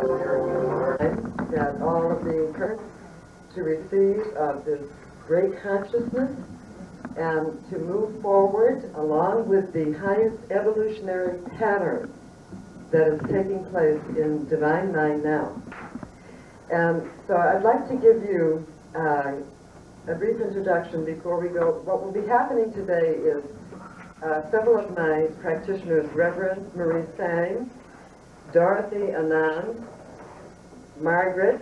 that all of the current to receive of this great consciousness and to move forward along with the highest evolutionary pattern that is taking place in Divine Mind now. And so I'd like to give you a brief introduction before we go. What will be happening today is several of my practitioners, Reverend Marie Sang, Dorothy Anand, Margaret,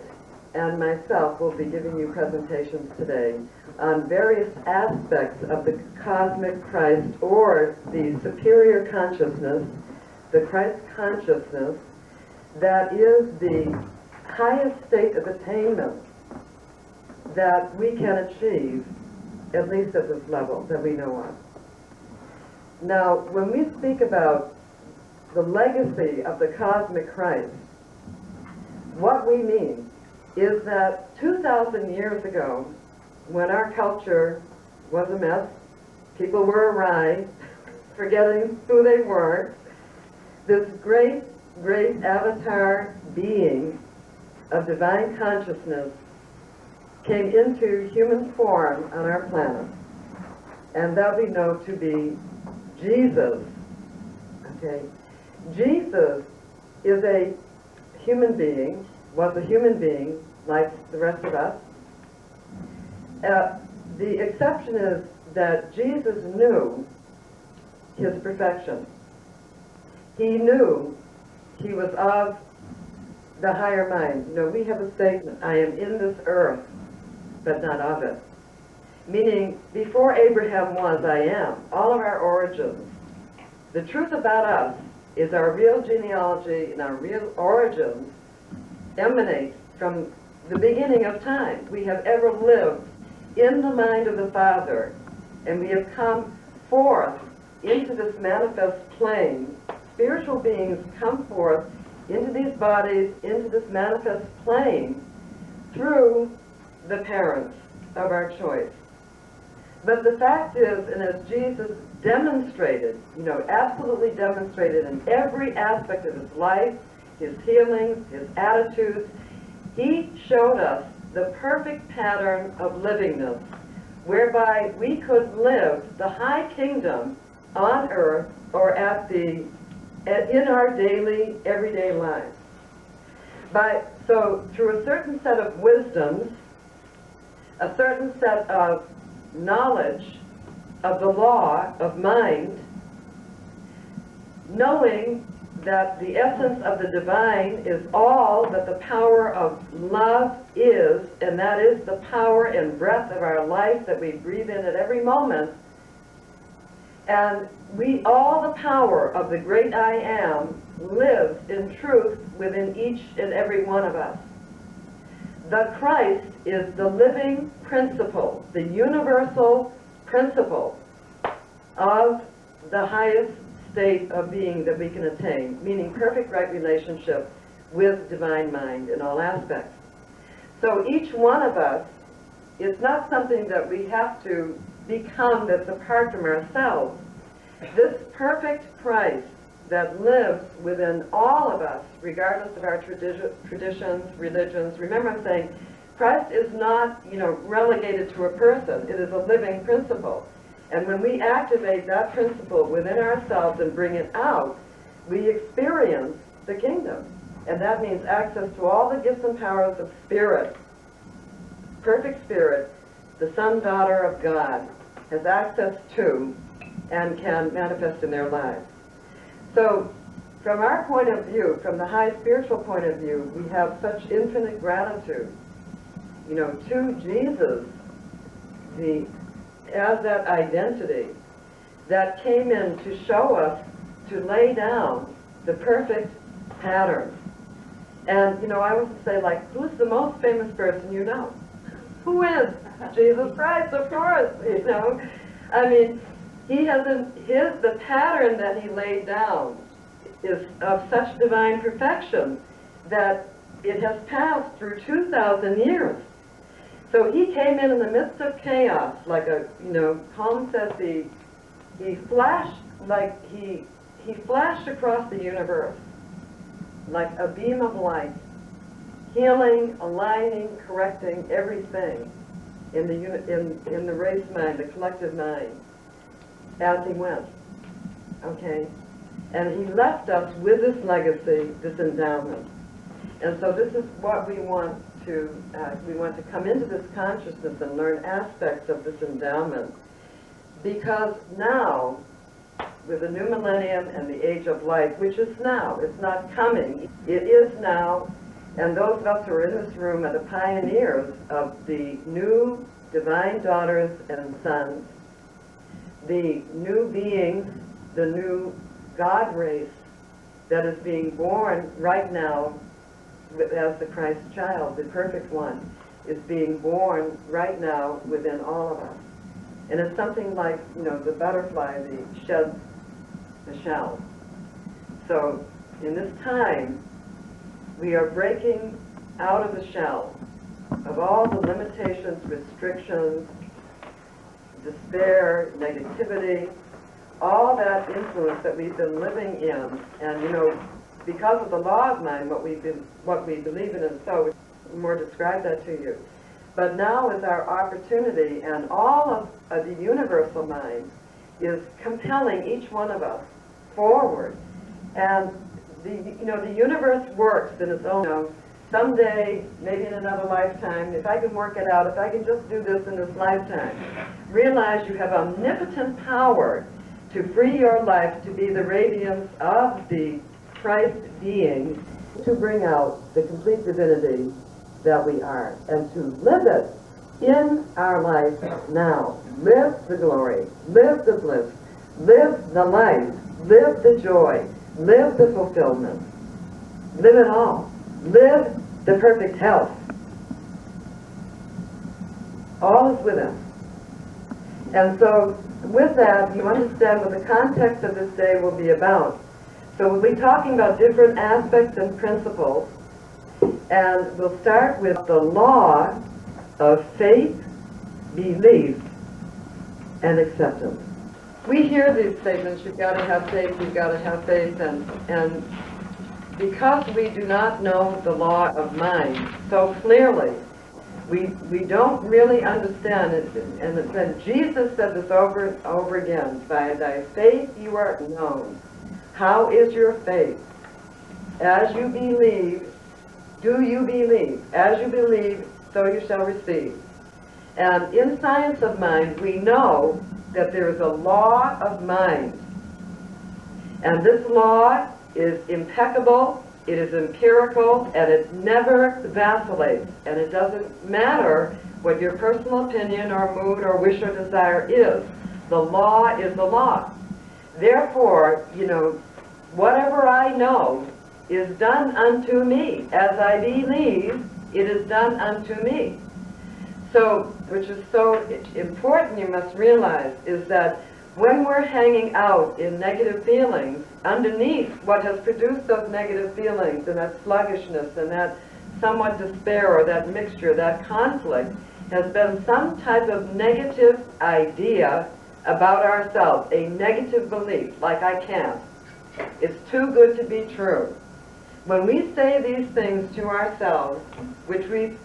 and myself will be giving you presentations today on various aspects of the cosmic Christ, or the superior consciousness, the Christ consciousness, that is the highest state of attainment that we can achieve, at least at this level that we know of. Now, when we speak about the legacy of the cosmic Christ, what we mean is that 2,000 years ago, when our culture was a mess, people were awry, forgetting who they were, this great, great avatar being of divine consciousness came into human form on our planet, and that we know to be Jesus. Okay, Jesus is a human being, was a human being like the rest of us. The exception is that Jesus knew his perfection. He knew he was of the higher mind. You know, we have a statement, I am in this earth, but not of it. Meaning, before Abraham was, I am. All of our origins. The truth about us is our real genealogy and our real origins emanate from the beginning of time. We have ever lived in the mind of the Father, and we have come forth into this manifest plane. Spiritual beings come forth into these bodies, into this manifest plane, through the parents of our choice. But the fact is, and as Jesus demonstrated, you know, absolutely demonstrated in every aspect of his life, his healings, his attitudes, he showed us the perfect pattern of livingness, whereby we could live the high kingdom on earth or in our daily, everyday lives. So through a certain set of wisdoms, a certain set of knowledge of the law of mind, knowing that the essence of the divine is all that the power of love is, and that is the power and breath of our life that we breathe in at every moment. And all the power of the great I am lives in truth within each and every one of us. The Christ is the living principle, the universal principle of the highest state of being that we can attain, meaning perfect right relationship with divine mind in all aspects. So each one of us is not something that we have to become that's apart from ourselves. This perfect Christ that lives within all of us, regardless of our traditions, religions. Remember, I'm saying Christ is not, relegated to a person. It is a living principle. And when we activate that principle within ourselves and bring it out, we experience the kingdom. And that means access to all the gifts and powers of spirit. Perfect spirit, the son, daughter of God, has access to and can manifest in their lives. So, from our point of view, from the high spiritual point of view, we have such infinite gratitude, to Jesus, as that identity that came in to show us, to lay down the perfect pattern. And, I always say, who's the most famous person you know? Who is? Jesus Christ, of course, I mean, he has the pattern that he laid down is of such divine perfection that it has passed through 2,000 years. So he came in the midst of chaos, like Holmes says he flashed, he flashed across the universe like a beam of light healing, aligning, correcting everything in the race mind, the collective mind, as he went. Okay? And he left us with this legacy, this endowment. And so this is what we want to come into this consciousness and learn aspects of this endowment. Because now, with the new millennium and the age of light, which is now, it's not coming, it is now, and those of us who are in this room are the pioneers of the new divine daughters and sons, the new beings, the new God race that is being born right now as the Christ child, the perfect one, is being born right now within all of us. And it's something like, the butterfly, the sheds the shell. So in this time, we are breaking out of the shell of all the limitations, restrictions, despair, negativity, all that influence that we've been living in. And because of the law of mind, what we believe in and so, more describe that to you. But now is our opportunity, and all of the universal mind is compelling each one of us forward. And the universe works in its own. Someday, maybe in another lifetime, if I can work it out, if I can just do this in this lifetime, realize you have omnipotent power to free your life to be the radiance of the Christ being, to bring out the complete divinity that we are, and to live it in our life now. Live the glory, live the bliss, live the life, live the joy, live the fulfillment, live it all. Live the perfect health. All is within. And so, with that, you understand what the context of this day will be about. So we'll be talking about different aspects and principles, and we'll start with the law of faith, belief, and acceptance. We hear these statements, you've got to have faith, you've got to have faith, and because we do not know the law of mind so clearly, we don't really understand it. And then Jesus said this over and over again, by thy faith you are known. How is your faith? As you believe, do you believe? As you believe, so you shall receive. And in science of mind, we know that there is a law of mind. And this law is impeccable, it is empirical, and it never vacillates. And it doesn't matter what your personal opinion or mood or wish or desire is. The law is the law. Therefore, whatever I know is done unto me. As I believe, it is done unto me. So, which is so important, you must realize, is that when we're hanging out in negative feelings, underneath what has produced those negative feelings and that sluggishness and that somewhat despair or that mixture, that conflict, has been some type of negative idea about ourselves, a negative belief, like I can't. It's too good to be true. When we say these things to ourselves, which we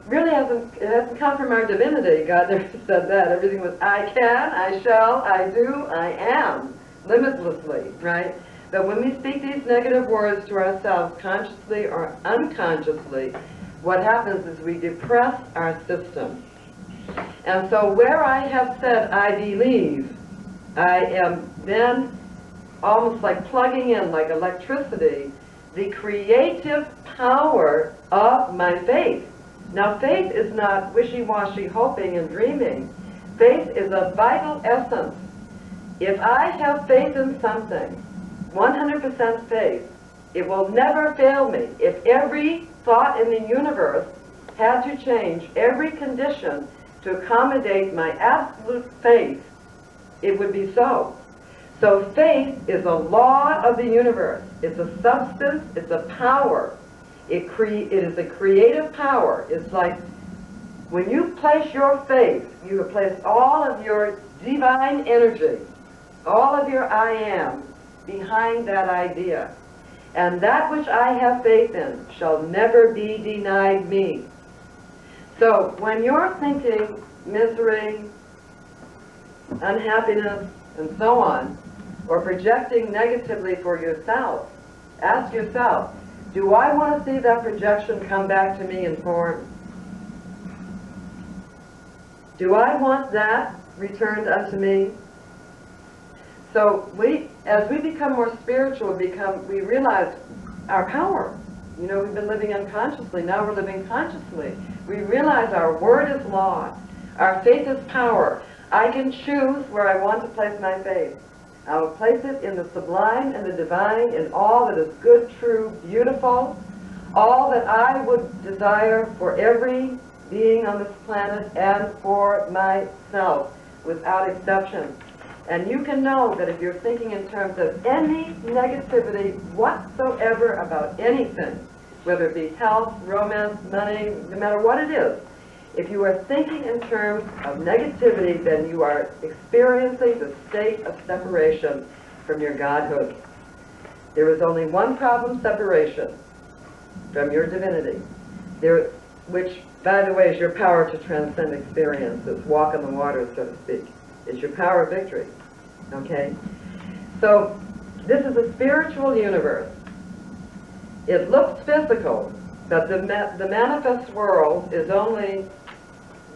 really it hasn't come from our divinity. God never said that. Everything was I can, I shall, I do, I am, limitlessly, right? But when we speak these negative words to ourselves, consciously or unconsciously, what happens is we depress our system. And so where I have said I believe, I am then almost like plugging in, like electricity, the creative power of my faith. Now, faith is not wishy-washy hoping and dreaming. Faith is a vital essence. If I have faith in something, 100% faith, it will never fail me. If every thought in the universe had to change every condition to accommodate my absolute faith, it would be so. So faith is a law of the universe. It's a substance, it's a power. It is a creative power. It's like when you place your faith, you have placed all of your divine energy, all of your I am behind that idea. and that which I have faith in shall never be denied me. So when you're thinking misery, unhappiness, and so on, or projecting negatively for yourself, ask yourself, do I want to see that projection come back to me in form? Do I want that returned unto me? So as we become more spiritual, we realize our power. You know, we've been living unconsciously, now we're living consciously. We realize our word is law, our faith is power. I can choose where I want to place my faith. I will place it in the sublime and the divine, in all that is good, true, beautiful, all that I would desire for every being on this planet and for myself, without exception. And you can know that if you're thinking in terms of any negativity whatsoever about anything, whether it be health, romance, money, no matter what it is, if you are thinking in terms of negativity, then you are experiencing the state of separation from your godhood. There is only one problem: separation from your divinity, which, by the way, is your power to transcend experiences, walk on the water, so to speak. It's your power of victory. Okay? So, this is a spiritual universe. It looks physical, but the manifest world is only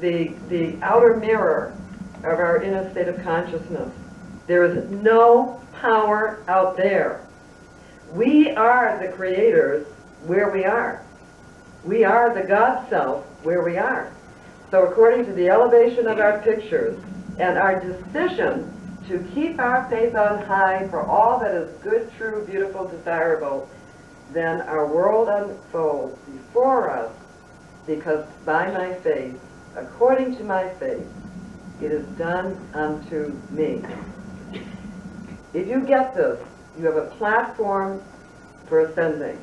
the outer mirror of our inner state of consciousness. There is no power out there. We are the creators where we are. We are the God self where we are. So according to the elevation of our pictures and our decision to keep our faith on high for all that is good, true, beautiful, desirable, then our world unfolds before us, because by my faith, according to my faith, it is done unto me. If you get this, you have a platform for ascending.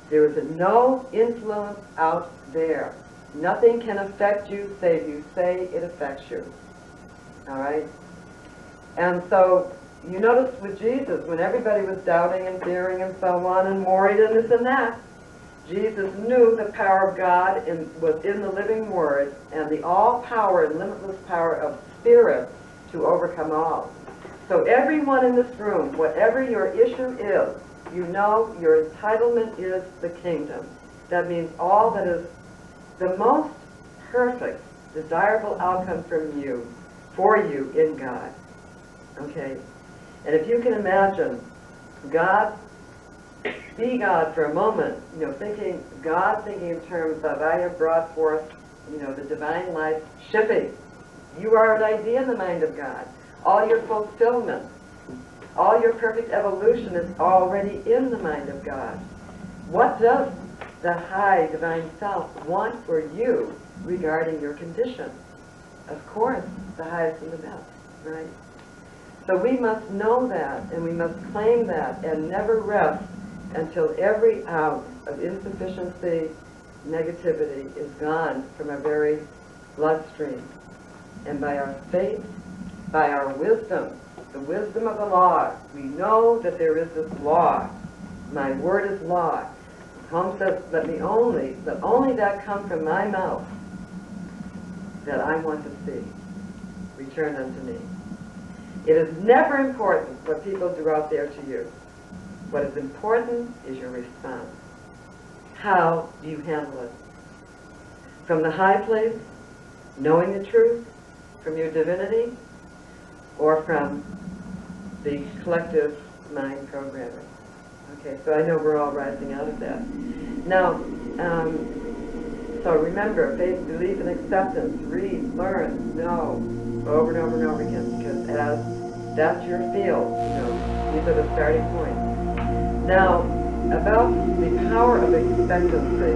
There is no influence out there. Nothing can affect you save you say it affects you. All right? And so you notice with Jesus, when everybody was doubting and fearing and so on and worried and this and that, Jesus knew the power of God was in the living Word and the all-power and limitless power of Spirit to overcome all. So everyone in this room, whatever your issue is, you know your entitlement is the kingdom. That means all that is the most perfect, desirable outcome from you, for you in God. Okay? And if you can imagine God, be God for a moment, you know, thinking in terms of, I have brought forth, you know, the divine life, shipping. You are an idea in the mind of God. All your fulfillment, all your perfect evolution is already in the mind of God. What does the high divine self want for you regarding your condition? Of course, the highest and the best, right? So we must know that, and we must claim that, and never rest until every ounce of insufficiency, negativity is gone from our very bloodstream. And by our faith, by our wisdom, the wisdom of the law, we know that there is this law. My word is law. Home says, let only that come from my mouth that I want to see return unto me. It is never important what people do out there to you. What is important is your response. How do you handle it? From the high place, knowing the truth, from your divinity, or from the collective mind programming. Okay, so I know we're all rising out of that. Now, so remember, faith, belief, and acceptance. Read, learn, know, over and over and over again, because as that's your field, you know, these are the starting points. Now, about the power of expectancy,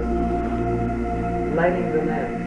lighting the lamp.